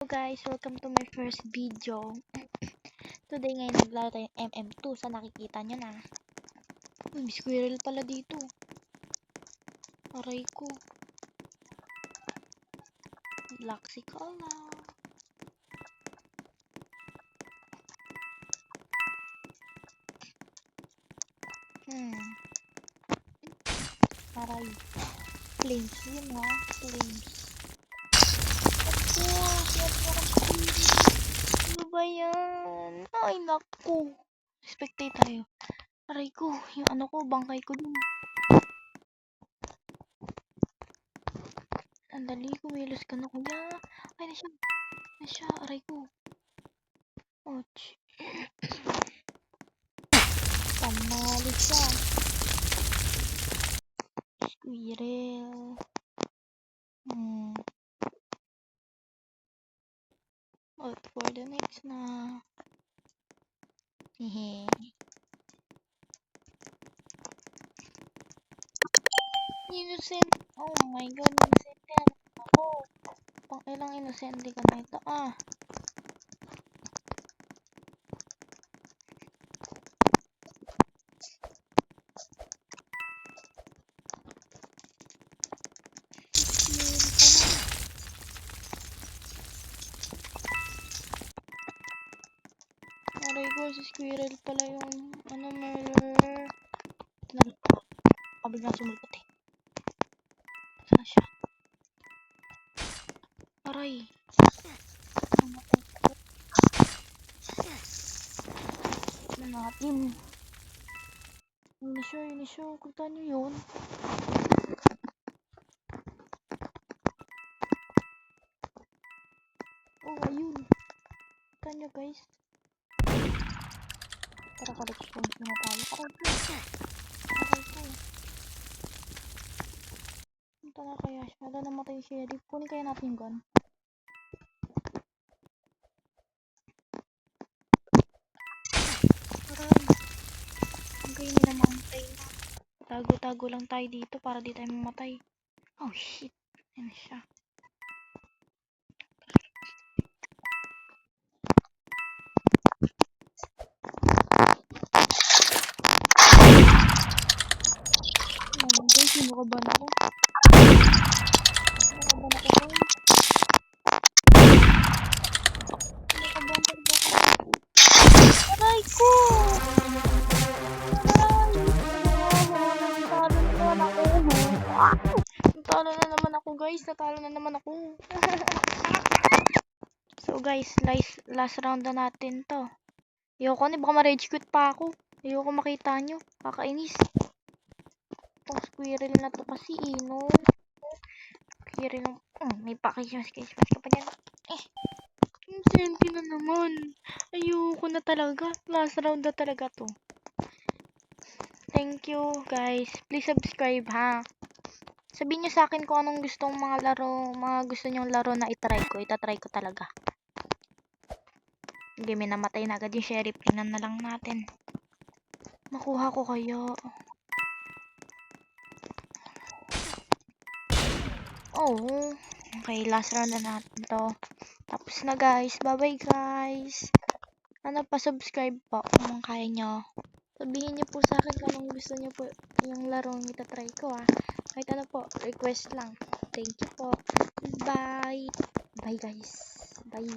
Guys, welcome to my first video. Today ngayon naglaro tayo ng MM2 sa nakikita nyo na. May squirrel pala dito. Aray ko. Laxicala. Aray. Flames yun ha. Flames. Ano ba yan? Ay, naku. Spectate tayo. Aray ko. Yung ano ko, bangkay ko dun. Andali, kumilos ka na kuya. Ay, na siya. Aray ko. Ouch. Pamalit siya. Squirrel. Wait for the next na. Hehe. Innocent. Oh my god, innocent yan ako. Pang ilang innocent ka na ito. Aray ko, si squirrel pala yung murderer. Kabig na sumulpot eh. Saan siya? Aray. Ano natin? Yun na siya. Kulta nyo yun. Oh, ayun. Kulta nyo guys. Tara ka-response na tayo. Aray ko. Punta na kaya siya. Wala namatay yung sheriff. Kunin kaya natin yung gun. Aray. Ang kayo nila mamatay na. Tago-tago lang tayo dito para di tayo mamatay. Oh shit. Ayan siya. Guys, sinukaban ako. Aray ko! Natalo na naman ako guys. Natalo na naman ako. So guys, last round na natin to. Ayoko na, baka ma-rage quit pa ako. Ayoko makita nyo. Kakainis. Itong squirrel na to kasi no. Squirrel ng... may pakismas ka pa dyan. Senti na naman. Ayoko na talaga. Last round na talaga to. Thank you guys. Please subscribe ha. Sabihin nyo sa akin kung anong gustong mga laro, mga gusto nyong laro na itry ko. Itatry ko talaga. Hindi, may namatay na agad yung sheriff. Tingnan na lang natin. Makuha ko kayo. Oh. Okay, last round na natin to. Tapos na guys. Bye-bye guys. Pa-subscribe po kung kaya nyo. Sabihin nyo po sa akin kung anong gusto nyo po yung larong itatry ko Kahit ano po, request lang. Thank you po. Bye. Bye guys. Bye.